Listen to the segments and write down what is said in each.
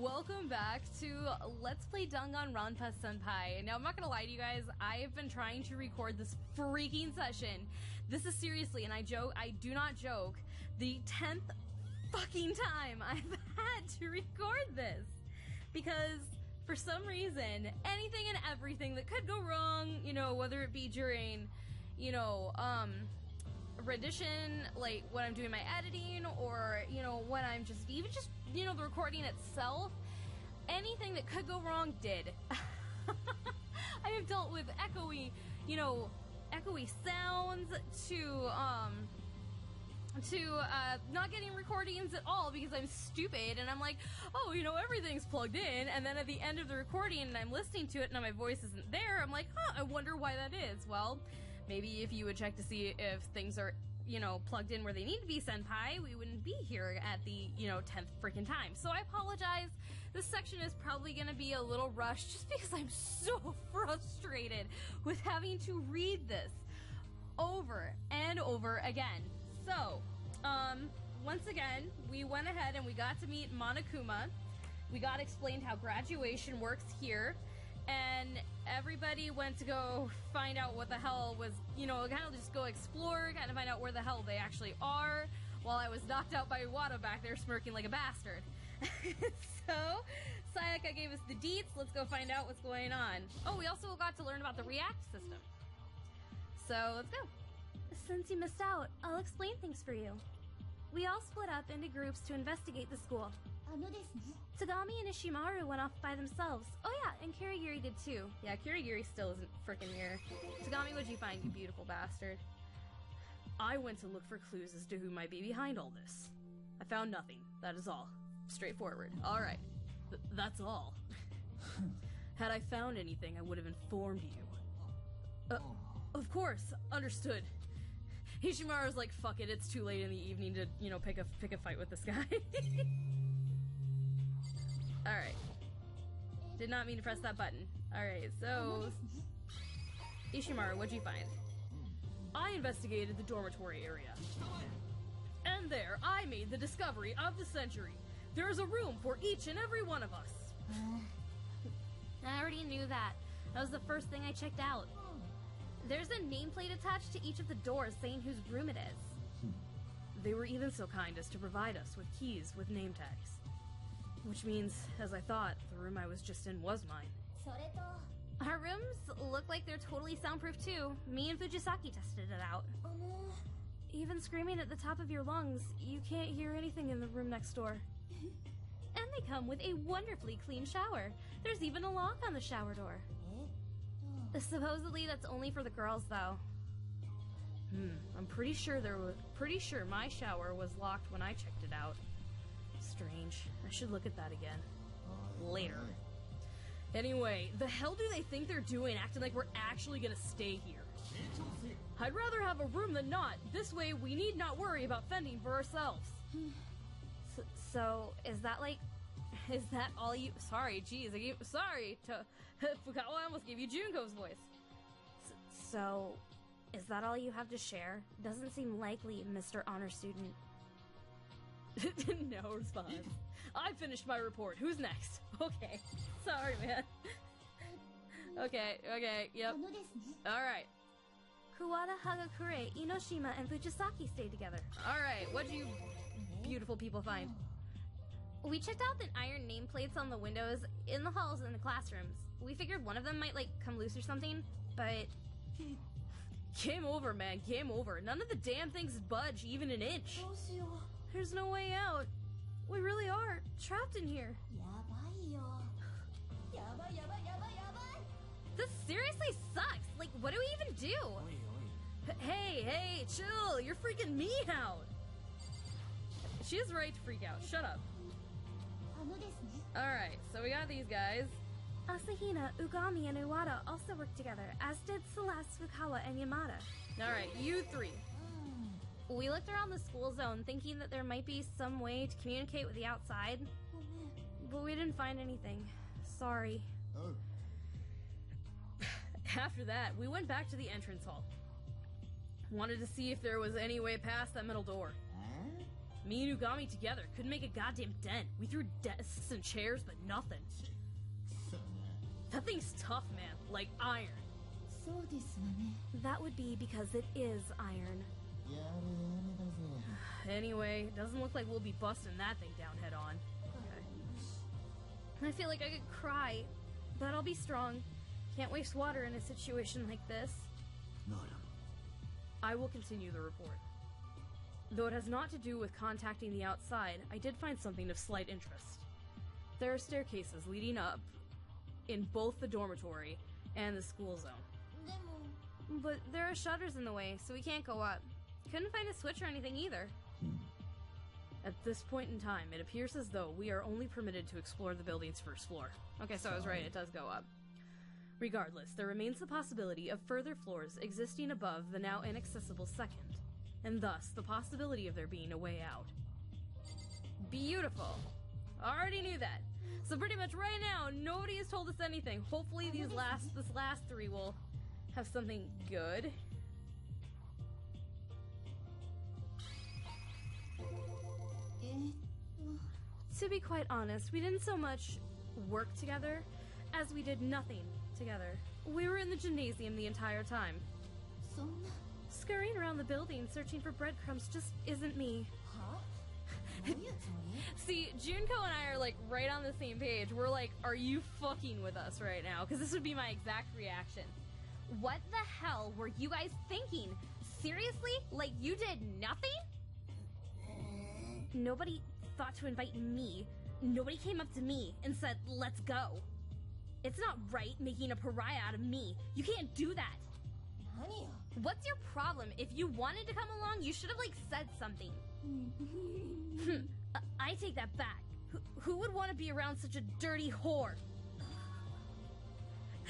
welcome back to Let's Play Danganronpa Senpai. Now, I'm not gonna lie to you guys, I have been trying to record this freaking session. This is seriously, and I do not joke, the 10th fucking time I've had to record this. Because, for some reason, anything and everything that could go wrong, you know, whether it be during, you know, rendition, like when I'm doing my editing, or, you know, when I'm just, even just, you know, the recording itself, anything that could go wrong did. I have dealt with echoey, you know, echoey sounds to not getting recordings at all because I'm stupid and I'm like, oh, you know, everything's plugged in, and then at the end of the recording and I'm listening to it and my voice isn't there, I'm like, huh, I wonder why that is. Well, maybe if you would check to see if things are, you know, plugged in where they need to be, Senpai, we wouldn't be here at the, you know, 10th freaking time. So I apologize. This section is probably gonna be a little rushed just because I'm so frustrated with having to read this over and over again. So, once again, we went ahead and we got to meet Monokuma. We got explained how graduation works here. And everybody went to go find out what the hell was, you know, kind of just go explore, kind of find out where the hell they actually are, while I was knocked out by Iwata back there smirking like a bastard. So, Sayaka gave us the deets, let's go find out what's going on. Oh, we also got to learn about the React system. So, let's go. Since you missed out, I'll explain things for you. We all split up into groups to investigate the school. Tagami and Ishimaru went off by themselves. Oh yeah, and Kirigiri did too. Yeah, Kirigiri still isn't frickin' here. Tagami, what'd you find, you beautiful bastard? I went to look for clues as to who might be behind all this. I found nothing. That is all. Straightforward. Alright. That's all. Had I found anything, I would have informed you. Of course. Understood. Ishimaru's like, fuck it, it's too late in the evening to, you know, pick a fight with this guy. Alright. Did not mean to press that button. Alright, so... Ishimaru, what'd you find? I investigated the dormitory area. And there, I made the discovery of the century. There is a room for each and every one of us. I already knew that. That was the first thing I checked out. There's a nameplate attached to each of the doors saying whose room it is. They were even so kind as to provide us with keys with name tags. Which means, as I thought, the room I was just in was mine. Our rooms look like they're totally soundproof too. Me and Fujisaki tested it out. Even screaming at the top of your lungs, you can't hear anything in the room next door. And they come with a wonderfully clean shower. There's even a lock on the shower door. Supposedly that's only for the girls though. I'm pretty sure my shower was locked when I checked it out. Strange. I should look at that again. Later. Anyway, the hell do they think they're doing acting like we're actually gonna stay here? I'd rather have a room than not. This way we need not worry about fending for ourselves. So, is that all you... Sorry, geez, sorry to... I almost gave you Junko's voice. So, is that all you have to share? Doesn't seem likely, Mr. Honor Student. No response. I finished my report. Who's next? Okay. Sorry, man. Okay, yep. Alright. Kuwata, Hagakure, Inoshima, and Fujisaki stayed together. Alright, what'd you beautiful people find? We checked out the iron nameplates on the windows, in the halls, and in the classrooms. We figured one of them might, like, come loose or something, but... Game over, man, game over. None of the damn things budge even an inch. There's no way out. We really are trapped in here. This seriously sucks. Like, what do we even do? Hey, chill. You're freaking me out. She has the right to freak out. Shut up. Alright, so we got these guys. Asahina, Ugami, and Iwata also worked together, as did Celeste, Fukawa, and Yamada. Alright, you three. We looked around the school zone thinking that there might be some way to communicate with the outside, but we didn't find anything. Sorry. After that, we went back to the entrance hall. Wanted to see if there was any way past that middle door. Me and Ugami together couldn't make a goddamn dent. We threw desks and chairs, but nothing. That thing's tough, man. Like iron. That would be because it is iron. Anyway, doesn't look like we'll be busting that thing down head on. I feel like I could cry, but I'll be strong. Can't waste water in a situation like this. I will continue the report. Though it has not to do with contacting the outside, I did find something of slight interest. There are staircases leading up in both the dormitory and the school zone. But there are shutters in the way, so we can't go up. Couldn't find a switch or anything either. At this point in time, it appears as though we are only permitted to explore the building's first floor. Okay, so I was right, it does go up. Regardless, there remains the possibility of further floors existing above the now inaccessible second, and thus the possibility of there being a way out. Beautiful. Already knew that. So pretty much right now, nobody has told us anything. Hopefully this last three will have something good. To be quite honest, we didn't so much work together as we did nothing together. We were in the gymnasium the entire time. Scurrying around the building searching for breadcrumbs just isn't me. See, Junko and I are like right on the same page. We're like, are you fucking with us right now? Because this would be my exact reaction. What the hell were you guys thinking? Seriously? Like you did nothing? Nobody thought to invite me. Nobody came up to me and said, let's go. It's not right making a pariah out of me. You can't do that. What's your problem? If you wanted to come along, you should have like said something. I take that back. Who would want to be around such a dirty whore?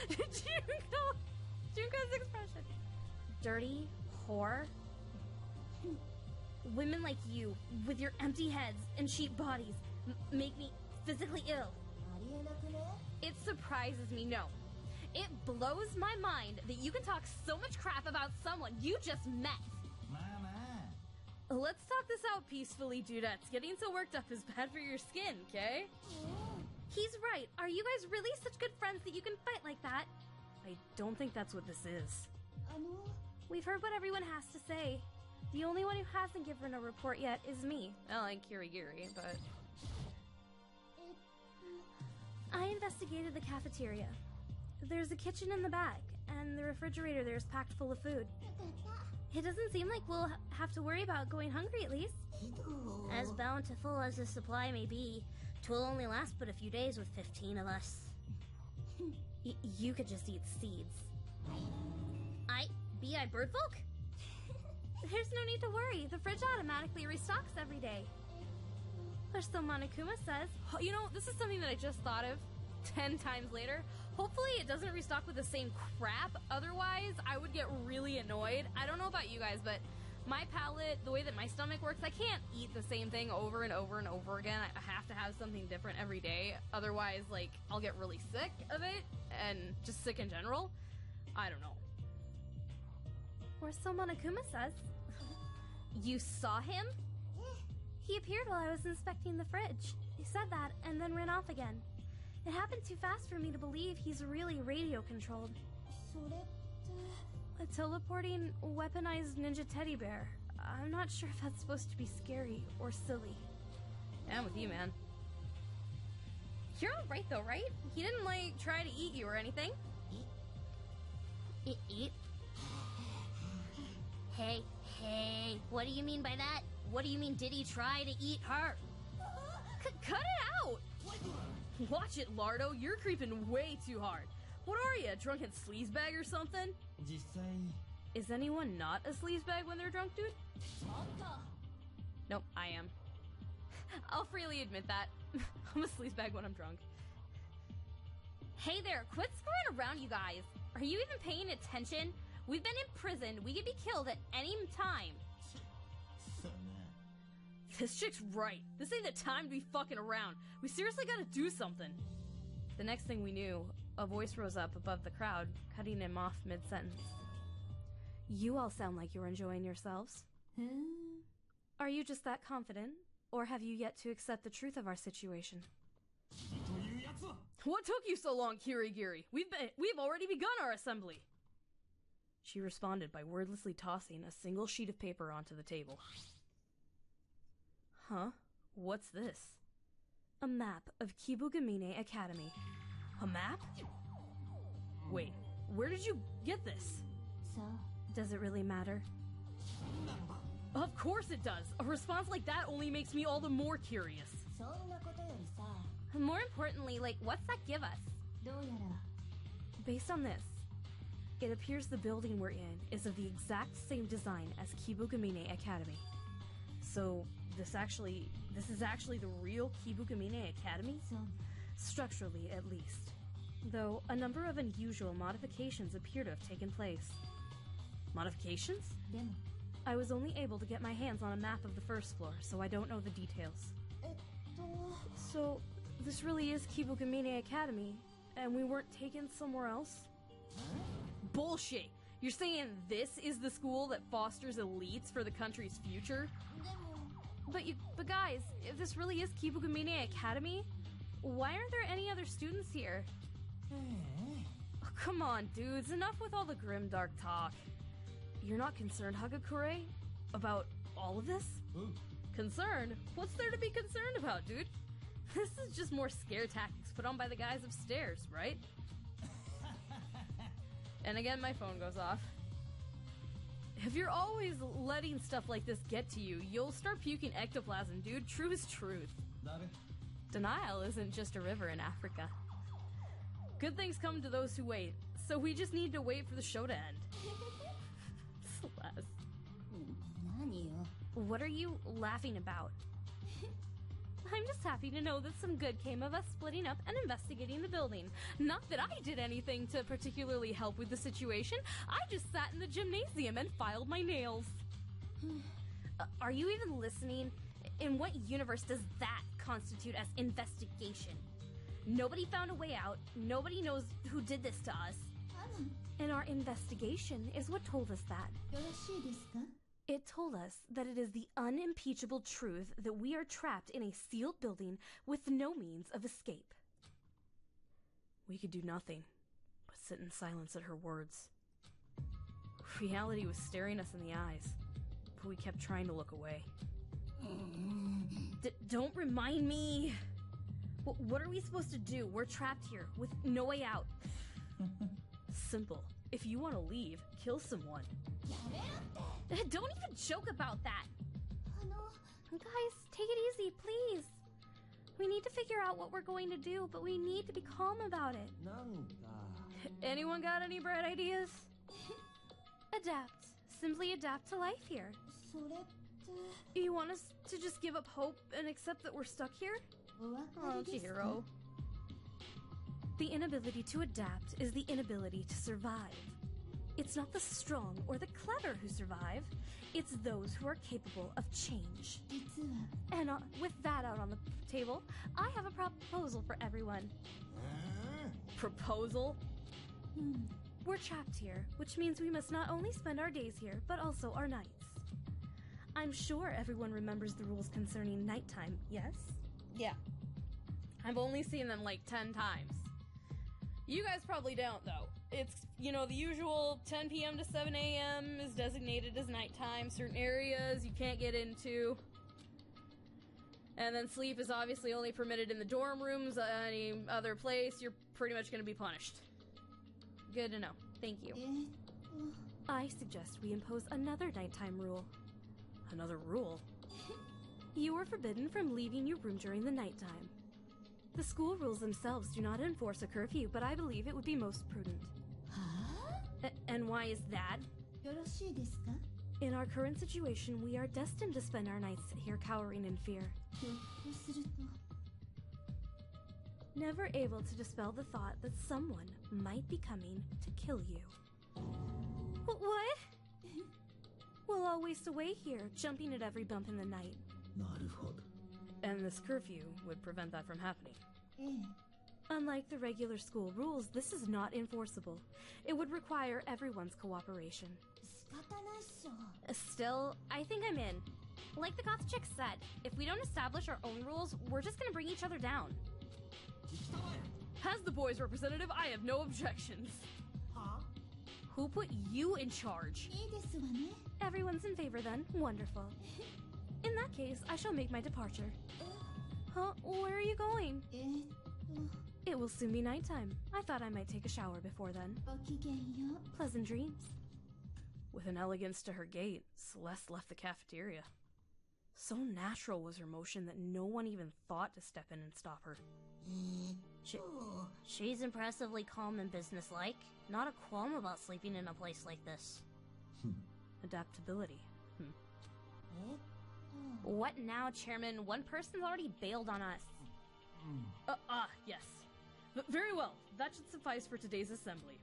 Junko's expression. Dirty whore? Women like you, with your empty heads and cheap bodies, make me physically ill. It surprises me, no. It blows my mind that you can talk so much crap about someone you just met. Let's talk this out peacefully, dudettes. Getting so worked up is bad for your skin, okay? He's right. Are you guys really such good friends that you can fight like that? I don't think that's what this is. We've heard what everyone has to say. The only one who hasn't given a report yet is me. I like Kirigiri, but... I investigated the cafeteria. There's a kitchen in the back, and the refrigerator there is packed full of food. It doesn't seem like we'll have to worry about going hungry, at least. As bountiful as the supply may be, 'twill only last but a few days with 15 of us. You could just eat seeds. I birdfolk? There's no need to worry. The fridge automatically restocks every day. Or so Monokuma says. You know, this is something that I just thought of 10 times later. Hopefully it doesn't restock with the same crap. Otherwise, I would get really annoyed. I don't know about you guys, but my palate, the way that my stomach works, I can't eat the same thing over and over and over again. I have to have something different every day. Otherwise, like, I'll get really sick of it and just sick in general. I don't know. Or so Monokuma says. You saw him? He appeared while I was inspecting the fridge. He said that and then ran off again. It happened too fast for me to believe he's really radio-controlled. A teleporting, weaponized ninja teddy bear. I'm not sure if that's supposed to be scary or silly. I'm with you, man. You're alright though, right? He didn't, like, try to eat you or anything. Eat? Hey, what do you mean by that? What do you mean, did he try to eat her? Cut it out! Watch it, Lardo. You're creeping way too hard. What are you, a drunken sleazebag or something? Is anyone not a sleazebag when they're drunk, dude? Nope, I am. I'll freely admit that. I'm a sleazebag when I'm drunk. Hey there, quit screwing around, you guys. Are you even paying attention? We've been imprisoned. We could be killed at any time. This chick's right. This ain't the time to be fucking around. We seriously gotta do something. The next thing we knew, a voice rose up above the crowd, cutting him off mid-sentence. You all sound like you're enjoying yourselves. Are you just that confident? Or have you yet to accept the truth of our situation? What took you so long, Kirigiri? We've already begun our assembly. She responded by wordlessly tossing a single sheet of paper onto the table. Huh? What's this? A map of Kibugamine Academy. A map? Wait, where did you get this? Does it really matter? Of course it does! A response like that only makes me all the more curious. More importantly, like, what's that give us? Based on this, it appears the building we're in is of the exact same design as Kibugamine Academy. So, this is actually the real Kibugamine Academy? Structurally, at least. Though, a number of unusual modifications appear to have taken place. Modifications? I was only able to get my hands on a map of the first floor, so I don't know the details. So, this really is Kibugamine Academy, and we weren't taken somewhere else? Bullshit! You're saying this is the school that fosters elites for the country's future? But guys, if this really is Kibugamine Academy, why aren't there any other students here? Oh, come on, dudes, enough with all the grimdark talk. You're not concerned, Hagakure? About all of this? Concerned? What's there to be concerned about, dude? This is just more scare tactics put on by the guys upstairs, right? And again, my phone goes off. If you're always letting stuff like this get to you, you'll start puking ectoplasm, dude. True is truth. Denial isn't just a river in Africa. Good things come to those who wait, so we just need to wait for the show to end. Celeste. What are you laughing about? I'm just happy to know that some good came of us splitting up and investigating the building. Not that I did anything to particularly help with the situation. I just sat in the gymnasium and filed my nails. Are you even listening? In what universe does that constitute as investigation? Nobody found a way out. Nobody knows who did this to us. And our investigation is what told us that. It told us that it is the unimpeachable truth that we are trapped in a sealed building with no means of escape. We could do nothing but sit in silence at her words. Reality was staring us in the eyes, but we kept trying to look away. Don't remind me! What are we supposed to do? We're trapped here with no way out. Simple. If you want to leave, kill someone. Don't even joke about that! Guys, take it easy, please. We need to figure out what we're going to do, but we need to be calm about it. Anyone got any bright ideas? Adapt. Simply adapt to life here. You want us to just give up hope and accept that we're stuck here? Oh, Chihiro. The inability to adapt is the inability to survive. It's not the strong or the clever who survive. It's those who are capable of change. And with that out on the table, I have a proposal for everyone. Proposal? We're trapped here, which means we must not only spend our days here, but also our nights. I'm sure everyone remembers the rules concerning nighttime, yes? Yeah. I've only seen them like 10 times. You guys probably don't, though. It's, you know, the usual 10 p.m. to 7 a.m. is designated as nighttime. Certain areas you can't get into. And then sleep is obviously only permitted in the dorm rooms. Any other place, you're pretty much going to be punished. Good to know. Thank you. I suggest we impose another nighttime rule. Another rule? You are forbidden from leaving your room during the nighttime. The school rules themselves do not enforce a curfew, but I believe it would be most prudent. And why is that? In our current situation, we are destined to spend our nights here cowering in fear. Never able to dispel the thought that someone might be coming to kill you. What? We'll all waste away here, jumping at every bump in the night. And this curfew would prevent that from happening. Unlike the regular school rules, this is not enforceable. It would require everyone's cooperation. Still, I think I'm in. Like the goth chick said, if we don't establish our own rules, we're just gonna bring each other down. As the boys' representative, I have no objections. Who put you in charge? Everyone's in favor then. Wonderful. In that case, I shall make my departure. Huh? Where are you going? It will soon be nighttime. I thought I might take a shower before then. Pleasant dreams. With an elegance to her gait, Celeste left the cafeteria. So natural was her motion that no one even thought to step in and stop her. She's impressively calm and businesslike. Not a qualm about sleeping in a place like this. Adaptability. What now, Chairman? One person's already bailed on us. Yes. Very well. That should suffice for today's assembly.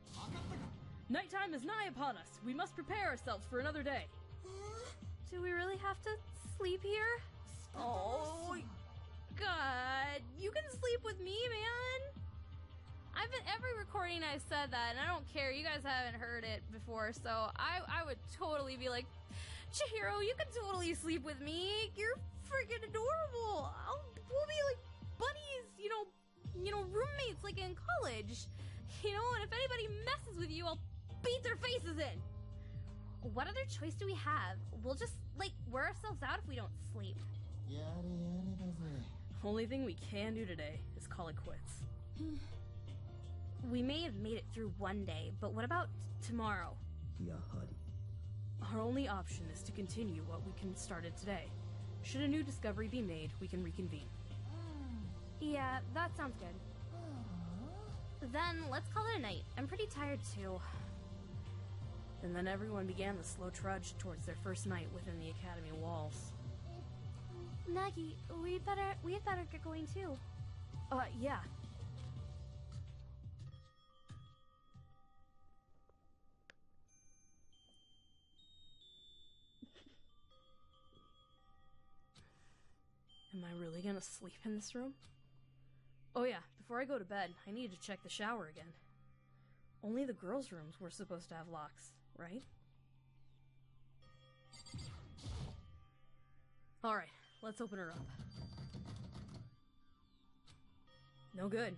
Nighttime is nigh upon us. We must prepare ourselves for another day. Do we really have to sleep here? Oh, God. You can sleep with me, man. I've been every recording I've said that, and I don't care. You guys haven't heard it before, so I would totally be like, Chihiro, you can totally sleep with me. You're freaking adorable. We'll be like buddies, you know, roommates like in college. You know, and if anybody messes with you, I'll beat their faces in. What other choice do we have? We'll just, like, wear ourselves out if we don't sleep. Only thing we can do today is call it quits. We may have made it through one day, but what about tomorrow? Our only option is to continue what we started today. Should a new discovery be made, we can reconvene. Yeah, that sounds good. Then let's call it a night. I'm pretty tired too. And then everyone began the slow trudge towards their first night within the academy walls. Nagi, we had better get going too. Yeah. Am I really gonna sleep in this room? Oh yeah, before I go to bed, I need to check the shower again. Only the girls' rooms were supposed to have locks, right? Alright, let's open her up. No good.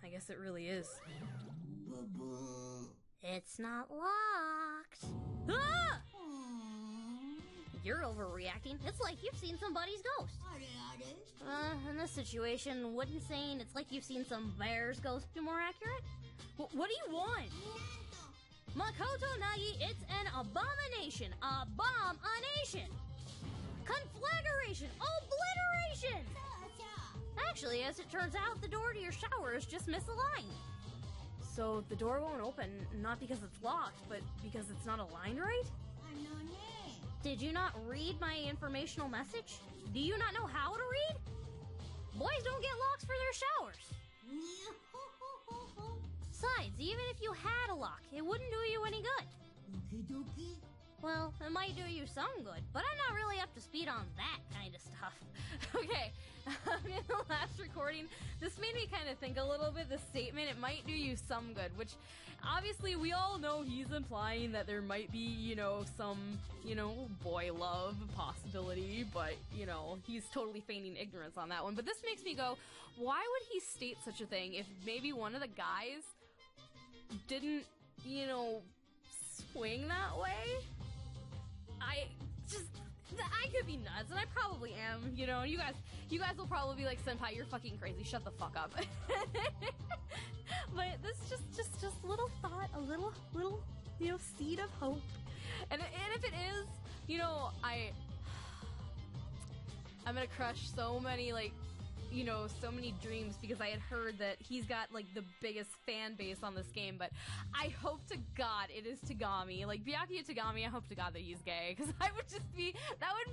I guess it really is. It's not locked. Ah! You're overreacting. It's like you've seen somebody's ghost. In this situation, wouldn't saying it's like you've seen some bear's ghost be more accurate? What do you want? Makoto Nagi, it's an abomination. Abomination. Conflagration. Obliteration. Actually, as it turns out, the door to your shower is just misaligned. So the door won't open, not because it's locked, but because it's not aligned right? Did you not read my informational message? Do you not know how to read? Boys don't get locks for their showers. Besides, even if you had a lock, it wouldn't do you any good. Well, it might do you some good, but I'm not really up to speed on that kind of stuff. Okay, in the last recording, this made me kind of think a little bit, the statement, it might do you some good, which obviously we all know he's implying that there might be, some, boy love possibility, but, he's totally feigning ignorance on that one. But this makes me go, why would he state such a thing if maybe one of the guys didn't, swing that way? I could be nuts, and I probably am, you guys will probably be like, Senpai, you're fucking crazy, shut the fuck up. But this just little thought, a little, seed of hope. And if it is, I'm gonna crush so many, so many dreams, because I had heard that he's got, the biggest fan base on this game, but I hope to God it is Tagami. Byakuya Tagami, I hope to God that he's gay, because that would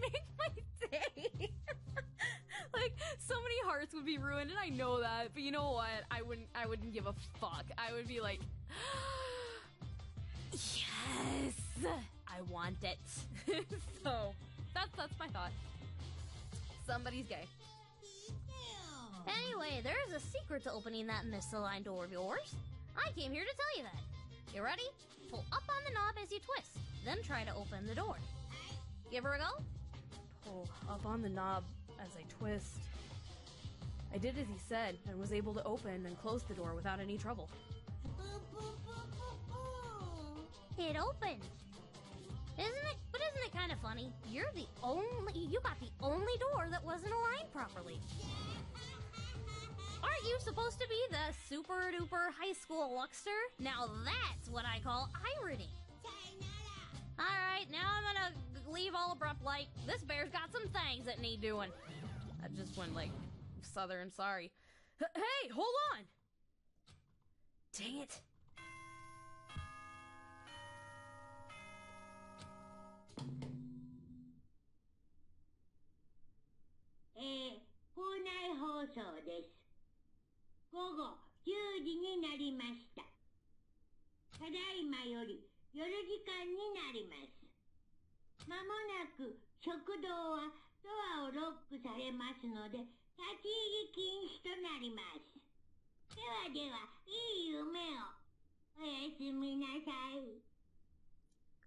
make my day. So many hearts would be ruined, and I know that, but you know what? I wouldn't give a fuck. I would be like, yes! I want it. So, that's my thought. Somebody's gay. Anyway, there's a secret to opening that misaligned door of yours. I came here to tell you that. You ready? Pull up on the knob as you twist, then try to open the door. Give her a go. pull up on the knob as I twist. I did as he said and was able to open and close the door without any trouble. It opened. Isn't it kind of funny? You got the only door that wasn't aligned properly. Aren't you supposed to be the super duper high school luckster? Now that's what I call irony. Alright, now I'm gonna leave all abrupt like, this bear's got some things that need doing. I just went like, Southern sorry. Hey, hold on! Dang it.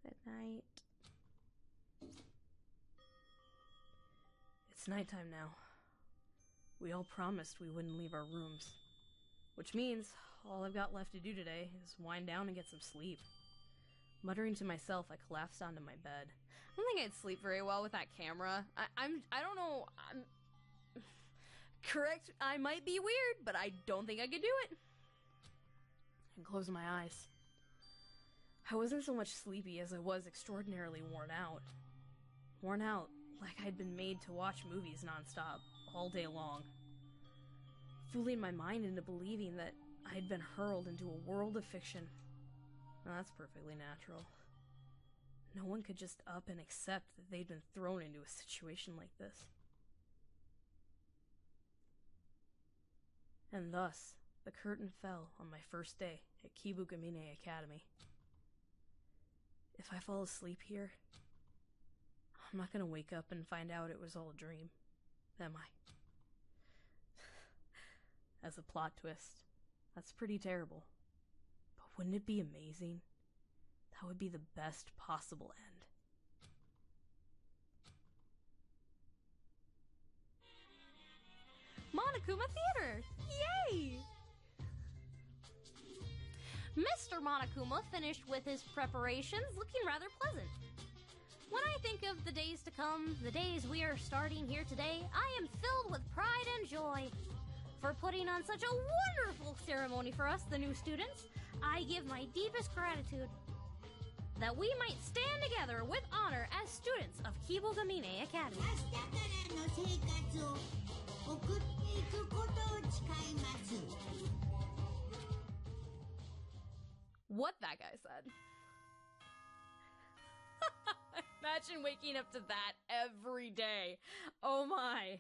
Good night. It's nighttime now. We all promised we wouldn't leave our rooms. Which means all I've got left to do today is wind down and get some sleep. Muttering to myself, I collapsed onto my bed. I don't think I'd sleep very well with that camera. I don't know, correct, I might be weird, but I don't think I could do it. I closed my eyes. I wasn't so much sleepy as I was extraordinarily worn out. Worn out like I'd been made to watch movies nonstop, all day long. Fooling my mind into believing that I'd been hurled into a world of fiction. Well, that's perfectly natural. No one could just up and accept that they'd been thrown into a situation like this. And thus, the curtain fell on my first day at Kibugamine Academy. If I fall asleep here, I'm not gonna wake up and find out it was all a dream, am I? As a plot twist, that's pretty terrible. But wouldn't it be amazing? That would be the best possible end. Monokuma Theater! Yay! Mr. Monokuma finished with his preparations, looking rather pleasant. When I think of the days to come, the days we are starting here today, I am filled with pride and joy. For putting on such a wonderful ceremony for us, the new students, I give my deepest gratitude. That we might stand together with honor as students of Kibugamine Academy. What that guy said. Imagine waking up to that every day. Oh my.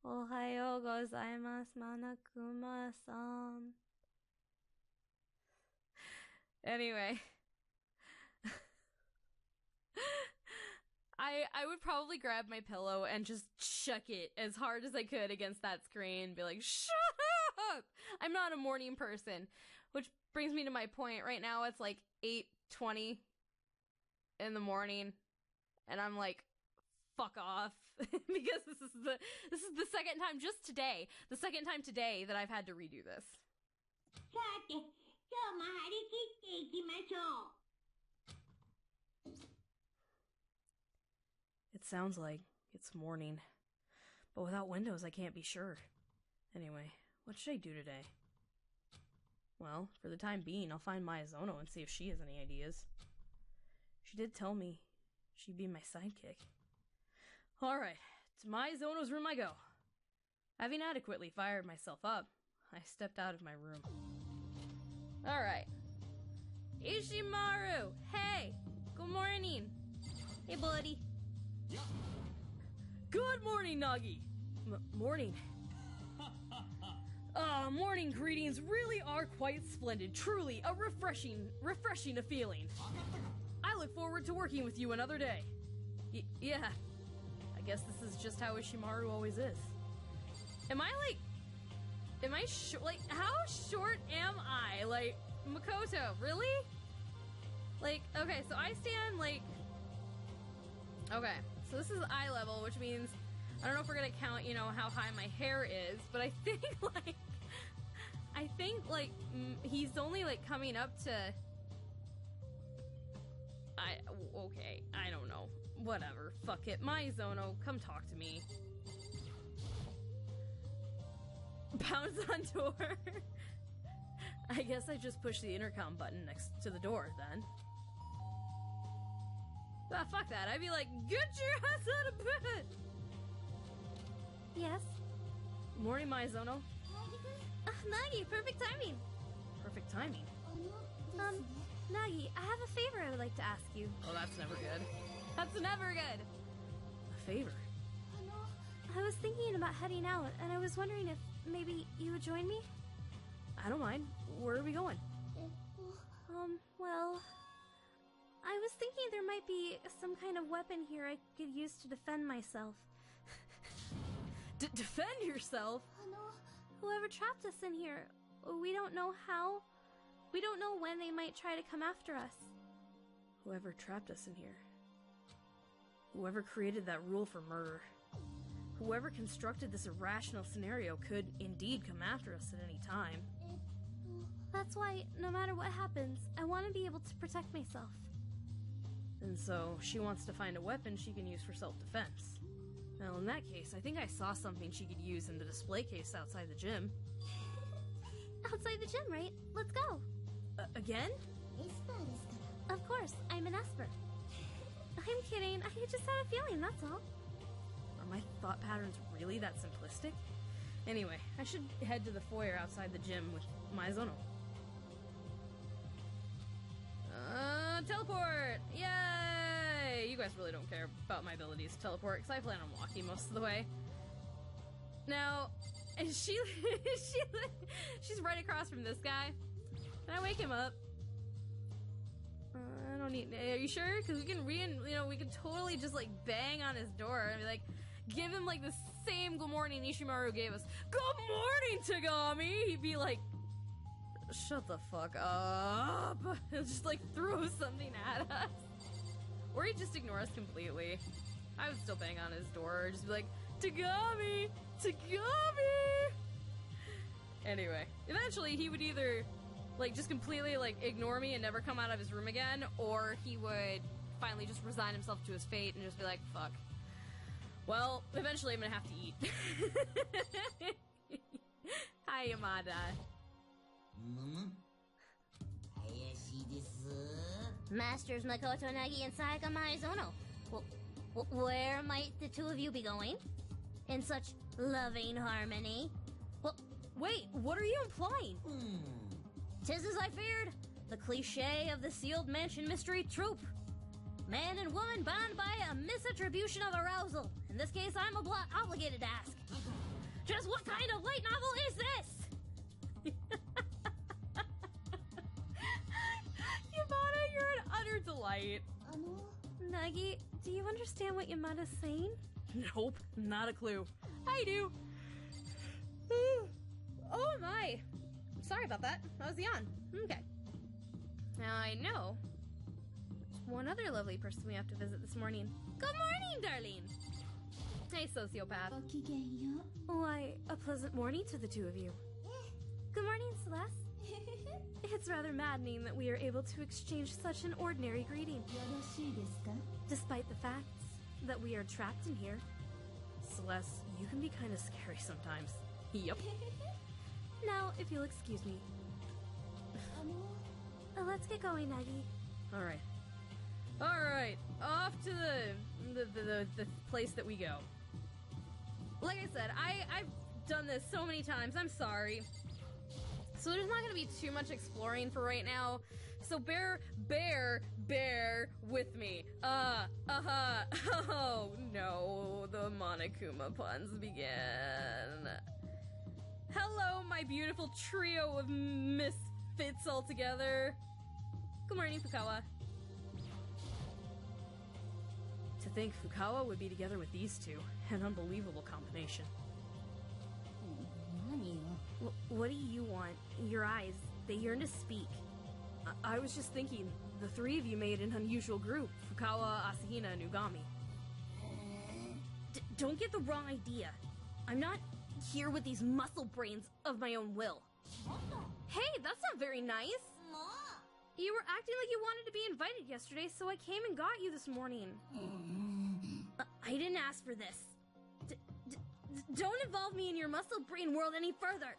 Ohayou gozaimasu, Monokuma-san. Anyway. I would probably grab my pillow and just chuck it as hard as I could against that screen and be like, shut up! I'm not a morning person. Which brings me to my point. Right now it's like 8:20 in the morning and I'm like, fuck off. Because this is the second time just today. The second time today that I've had to redo this. It sounds like it's morning, but without windows I can't be sure. Anyway, what should I do today? Well, for the time being, I'll find Maizono and see if she has any ideas. She did tell me she'd be my sidekick. Alright, to Maizono's room I go. Having adequately fired myself up, I stepped out of my room. Alright. Ishimaru! Hey! Good morning! Hey, buddy. Yeah. Good morning, Nagi! Morning. Morning greetings really are quite splendid. Truly a refreshing a feeling. I look forward to working with you another day. Yeah. I guess this is just how Ishimaru always is. Am I how short am I? Like, Makoto, really? Like, okay, so I stand, like... Okay, so this is eye level, which means... I don't know if we're gonna count, you know, how high my hair is, but I think, he's only, like, coming up to... Okay, I don't know. Whatever, fuck it. Maizono, come talk to me. Pounds on door. I guess I just push the intercom button next to the door, then. Ah, fuck that. I'd be like, get your ass out of bed! Yes? Morning, Maizono. Nagi, perfect timing. Perfect timing? Nagi, I have a favor I would like to ask you. Oh, that's never good. That's never good! A favor? I was thinking about heading out, and I was wondering if maybe you would join me? I don't mind. Where are we going? Well... I was thinking there might be some kind of weapon here I could use to defend myself. Defend yourself? Whoever trapped us in here, we don't know how. We don't know when they might try to come after us. Whoever trapped us in here. Whoever created that rule for murder. Whoever constructed this irrational scenario could indeed come after us at any time. That's why, no matter what happens, I want to be able to protect myself. And so, she wants to find a weapon she can use for self-defense. Well, in that case, I think I saw something she could use in the display case outside the gym. Outside the gym, right? Let's go! Again? Of course, I'm an Esper. I'm kidding, I just had a feeling, that's all. Are my thought patterns really that simplistic? Anyway, I should head to the foyer outside the gym with Maizono. Teleport! Yay! You guys really don't care about my abilities to teleport, because I plan on walking most of the way. Now, she's right across from this guy. Can I wake him up? I don't need... Are you sure? Because we can totally just, like, bang on his door and be like, give him, like, the same good morning Ishimaru gave us. Good morning, Tagami! He'd be like, shut the fuck up. He'll just, like, throw something at us. Or he'd just ignore us completely. I would still bang on his door, just be like, Tagami! Tagami! Anyway, eventually he would either, like, just completely, like, ignore me and never come out of his room again, or he would finally just resign himself to his fate and just be like, fuck. Well, eventually I'm gonna have to eat. Hi, Yamada. Masters Makoto, Nagi, and Sayaka Maizono. Where might the two of you be going? In such loving harmony? Well, wait, what are you implying? 'Tis as I feared, the cliché of the sealed mansion mystery troupe. Man and woman bound by a misattribution of arousal. In this case, I'm obligated to ask. Just what kind of light novel is this? Yamada, you're an utter delight. Nagi, do you understand what Yamada's saying? Nope, not a clue. I do. Oh my. Sorry about that. That was the yawn. Okay. Now I know there's one other lovely person we have to visit this morning. Good morning, Darlene. Hey, sociopath. Why, a pleasant morning to the two of you. Good morning, Celeste. It's rather maddening that we are able to exchange such an ordinary greeting. Despite the facts that we are trapped in here. Celeste, you can be kind of scary sometimes. Yup. Now, if you'll excuse me. Let's get going, Nagi. Alright. Alright, off to the place that we go. Like I said, I've done this so many times, I'm sorry. So there's not gonna be too much exploring for right now. So bear with me. Oh no, the Monokuma puns begin. Hello, my beautiful trio of misfits all together. Good morning, Fukawa. To think Fukawa would be together with these two. An unbelievable combination. What do you want? Your eyes, they yearn to speak. I was just thinking, the three of you made an unusual group. Fukawa, Asahina, and Ugami. Don't get the wrong idea. I'm not here with these muscle brains of my own will. Hey, that's not very nice. You were acting like you wanted to be invited yesterday, so I came and got you this morning. I didn't ask for this. Don't involve me in your muscle brain world any further.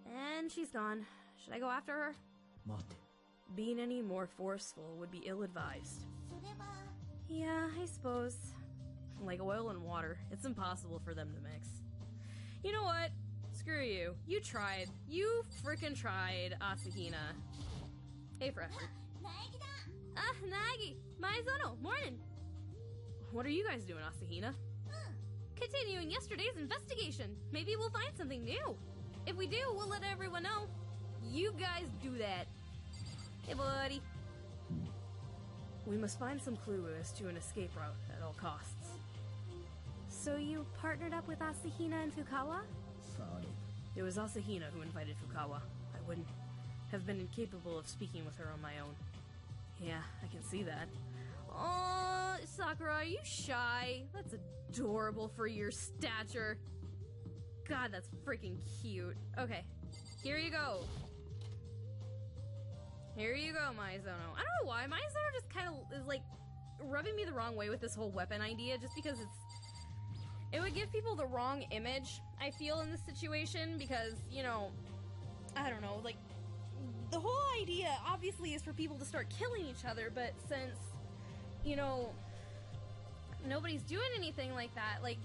And she's gone. Should I go after her? Being any more forceful would be ill-advised. Yeah, I suppose. Like oil and water, it's impossible for them to mix. You know what? Screw you. You tried. You frickin' tried, Asahina. A for effort. Nagi! Maizono! Morning! What are you guys doing, Asahina? Continuing yesterday's investigation. Maybe we'll find something new. If we do, we'll let everyone know. You guys do that. Hey, buddy. We must find some clue as to an escape route at all costs. So you partnered up with Asahina and Fukawa? It was Asahina who invited Fukawa. I wouldn't have been incapable of speaking with her on my own. Yeah, I can see that. Oh, Sakura, are you shy? That's adorable for your stature. God, that's freaking cute. Okay, here you go. Here you go, Maizono. I don't know why. Maizono just kind of is like rubbing me the wrong way with this whole weapon idea, just because it would give people the wrong image, I feel, in this situation, because, you know, I don't know, like, the whole idea obviously is for people to start killing each other, but since, you know, nobody's doing anything like that, like,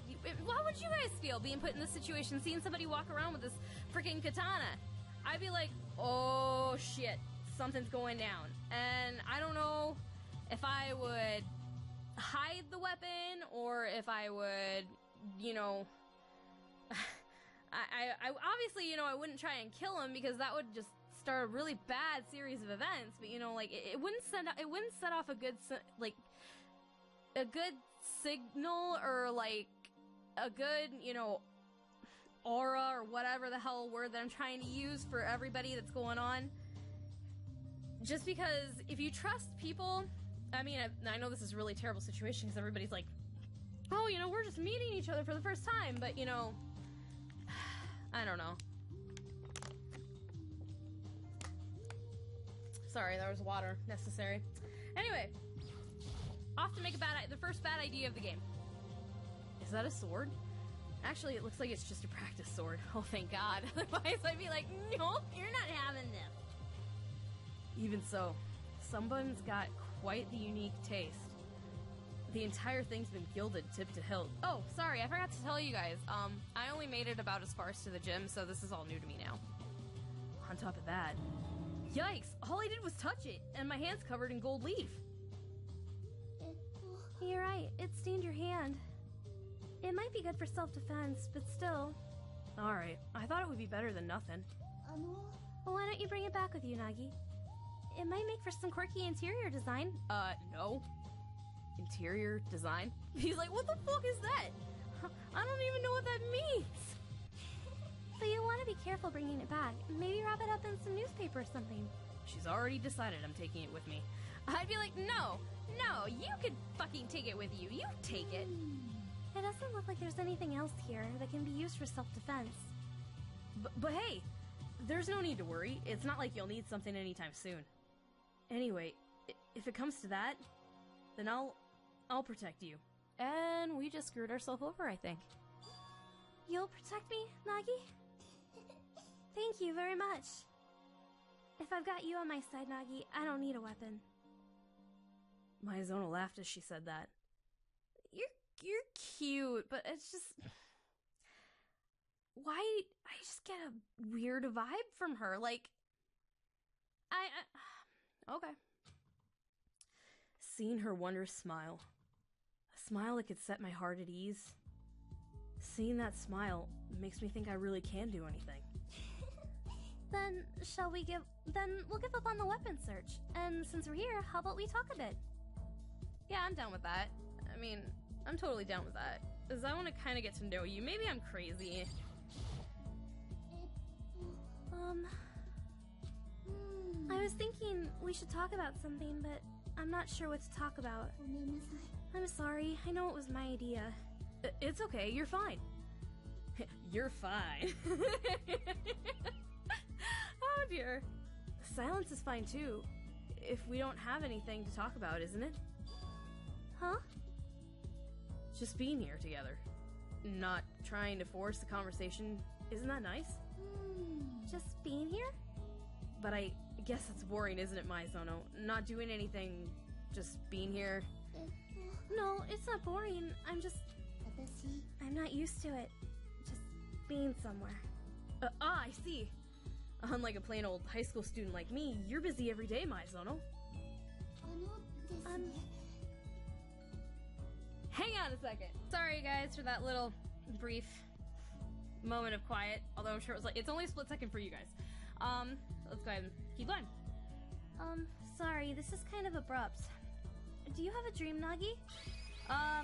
how would you guys feel being put in this situation, seeing somebody walk around with this freaking katana? I'd be like, oh shit, something's going down. And I don't know if I would hide the weapon, or if I would, you know, I obviously, you know, I wouldn't try and kill him, because that would just start a really bad series of events. But, you know, like, it wouldn't set off a good signal, or like a good, you know, aura, or whatever the hell word that I'm trying to use for everybody that's going on. Just because if you trust people, I mean, I know this is a really terrible situation, because everybody's like, oh, you know, we're just meeting each other for the first time, but, you know, I don't know. Sorry, there was water necessary. Anyway, off to make the first bad idea of the game. Is that a sword? Actually, it looks like it's just a practice sword. Oh, thank God. Otherwise, I'd be like, nope, you're not having this. Even so, someone's got quite the unique taste. The entire thing's been gilded tip to hilt. Oh, sorry, I forgot to tell you guys. I only made it about as far as to the gym, so this is all new to me now. On top of that, yikes, all I did was touch it, and my hand's covered in gold leaf. You're right, it stained your hand. It might be good for self-defense, but still. Alright, I thought it would be better than nothing. Well, why don't you bring it back with you, Nagi? It might make for some quirky interior design. No. Interior design? He's like, what the fuck is that? I don't even know what that means. But you'll want to be careful bringing it back. Maybe wrap it up in some newspaper or something. She's already decided I'm taking it with me. I'd be like, no, you could fucking take it with you. You take it. It doesn't look like there's anything else here that can be used for self-defense. But hey, there's no need to worry. It's not like you'll need something anytime soon. Anyway, if it comes to that, then I'll protect you. And we just screwed ourselves over, I think. You'll protect me, Nagi? Thank you very much. If I've got you on my side, Nagi, I don't need a weapon. Maizono laughed as she said that. You're cute, but it's just... Why? I just get a weird vibe from her. Like, okay. Seeing her wondrous smile. A smile that could set my heart at ease. Seeing that smile makes me think I really can do anything. Then we'll give up on the weapon search. And since we're here, how about we talk a bit? Yeah, I'm down with that. I mean, I'm totally down with that. Because I want to kind of get to know you. Maybe I'm crazy. I was thinking we should talk about something, but I'm not sure what to talk about. I'm sorry. I know it was my idea. It's okay. You're fine. You're fine. Oh dear. Silence is fine too. If we don't have anything to talk about, isn't it? Huh? Just being here together. Not trying to force the conversation. Isn't that nice? Just being here? But I guess it's boring, isn't it, Maizono? Not doing anything, just being here. No, it's not boring. I'm not used to it. Just being somewhere. I see. Unlike a plain old high school student like me, you're busy every day, Maizono. Hang on a second. Sorry, guys, for that little brief moment of quiet. Although I'm sure it was it's only a split second for you guys. Let's go ahead and keep going. Sorry, this is kind of abrupt. Do you have a dream, Nagi?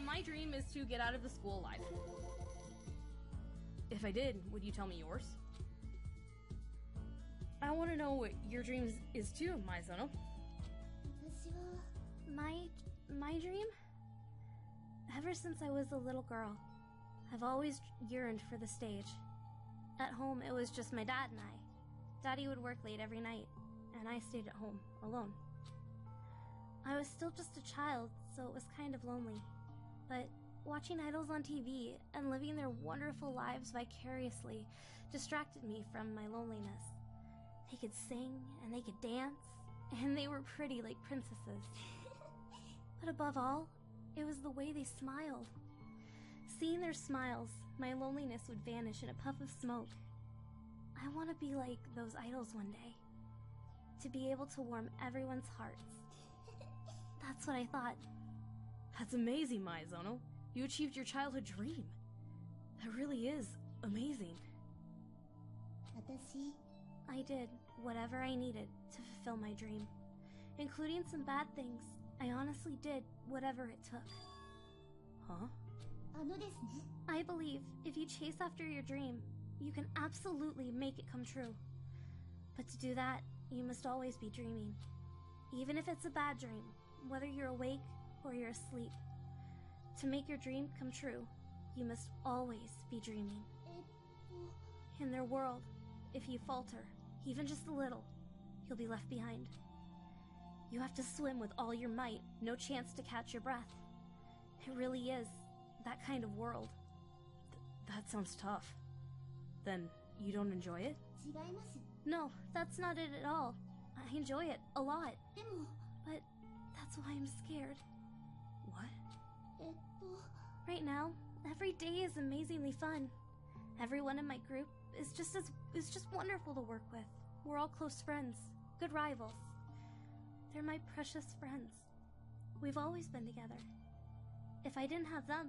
My dream is to get out of the school alive. If I did, would you tell me yours? I want to know what your dream is too, Maizono. My dream? Ever since I was a little girl, I've always yearned for the stage. At home, it was just my dad and I. Daddy would work late every night, and I stayed at home, alone. I was still just a child, so it was kind of lonely. But watching idols on TV and living their wonderful lives vicariously distracted me from my loneliness. They could sing, and they could dance, and they were pretty like princesses. But above all, it was the way they smiled. Seeing their smiles, my loneliness would vanish in a puff of smoke. I want to be like those idols one day. To be able to warm everyone's hearts. That's what I thought. That's amazing, Maizono. You achieved your childhood dream. That really is amazing. I did whatever I needed to fulfill my dream. Including some bad things. I honestly did whatever it took. Huh? I believe if you chase after your dream, you can absolutely make it come true. But to do that, you must always be dreaming. Even if it's a bad dream, whether you're awake or you're asleep. To make your dream come true, you must always be dreaming. In their world, if you falter, even just a little, you'll be left behind. You have to swim with all your might, no chance to catch your breath. It really is that kind of world. That sounds tough. Then you don't enjoy it? No, that's not it at all. I enjoy it a lot. But that's why I'm scared. What? Right now, every day is amazingly fun. Everyone in my group is just wonderful to work with. We're all close friends, good rivals. They're my precious friends. We've always been together. If I didn't have them,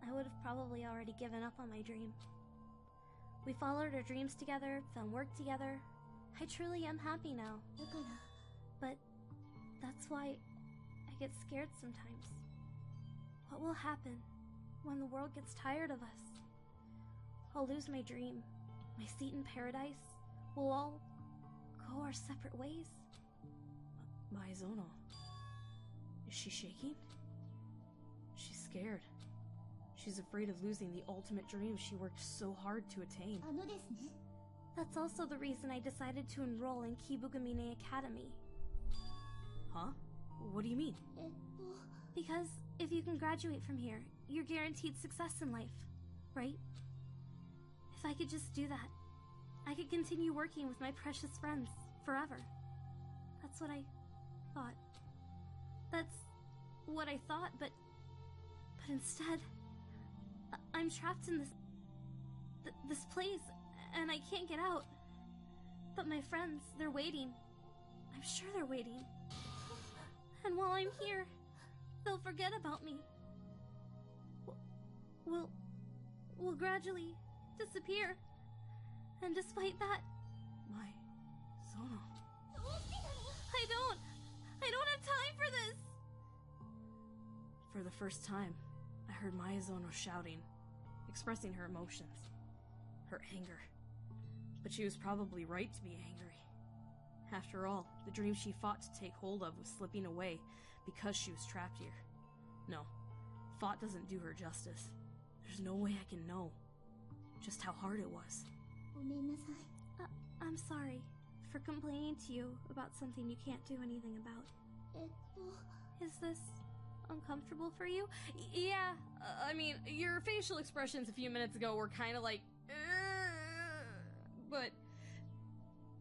I would have probably already given up on my dream. We followed our dreams together, found work together. I truly am happy now. But that's why I get scared sometimes. What will happen when the world gets tired of us? I'll lose my dream, my seat in paradise. We'll all go our separate ways. Maizono. Is she shaking? She's scared. She's afraid of losing the ultimate dream she worked so hard to attain. That's also the reason I decided to enroll in Kibugamine Academy. Huh? What do you mean? Because if you can graduate from here, you're guaranteed success in life, right? If I could just do that, I could continue working with my precious friends forever. That's what I thought. That's what I thought, but instead, I'm trapped in this place, and I can't get out. But my friends, they're waiting. I'm sure they're waiting. And while I'm here, they'll forget about me. We'll gradually disappear. And despite that, Maizono. I don't have time for this. For the first time, I heard Maizono shouting, expressing her emotions, her anger. But she was probably right to be angry. After all, the dream she fought to take hold of was slipping away because she was trapped here. No, fought doesn't do her justice. There's no way I can know just how hard it was. I'm sorry for complaining to you about something you can't do anything about. Is this uncomfortable for you? Yeah, I mean, your facial expressions a few minutes ago were kind of like, but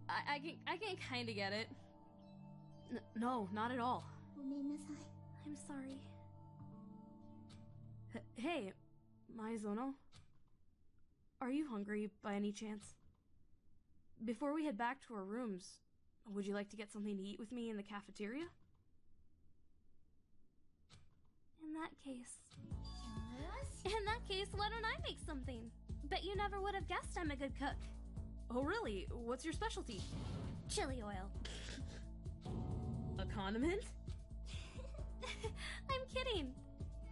I can kind of get it. No, not at all. I'm sorry. Hey, Maizono, are you hungry by any chance? Before we head back to our rooms, would you like to get something to eat with me in the cafeteria? In that case, why don't I make something? Bet you never would have guessed I'm a good cook. Oh really? What's your specialty? Chilli oil. A condiment? I'm kidding.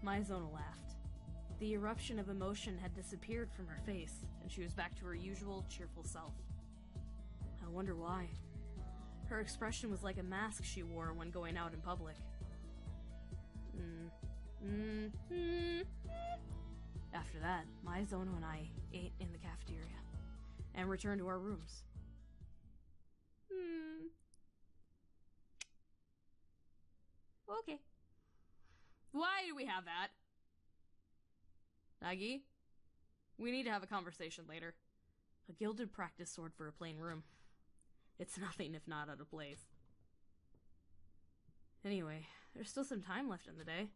Maizono laughed. The eruption of emotion had disappeared from her face, and she was back to her usual cheerful self. I wonder why. Her expression was like a mask she wore when going out in public. After that, Maizono and I ate in the cafeteria and returned to our rooms. Okay. Why do we have that? Nagi, we need to have a conversation later. A gilded practice sword for a plain room. It's nothing if not out of place. Anyway, there's still some time left in the day.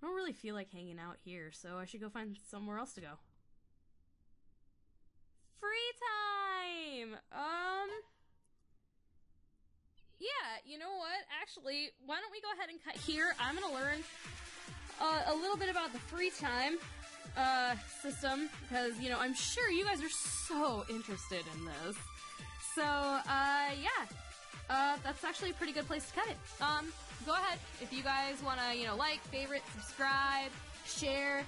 I don't really feel like hanging out here, so I should go find somewhere else to go. Free time! Yeah, you know what? Actually, why don't we go ahead and cut here? I'm gonna learn a little bit about the free time system, because, you know, I'm sure you guys are so interested in this. So, yeah. That's actually a pretty good place to cut it. Go ahead. If you guys want to, you know, like, favorite, subscribe, share,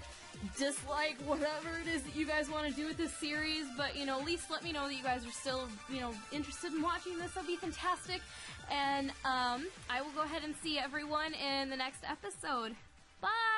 dislike, whatever it is that you guys want to do with this series. But, you know, at least let me know that you guys are still, you know, interested in watching this. That'd be fantastic. And, I will go ahead and see everyone in the next episode. Bye!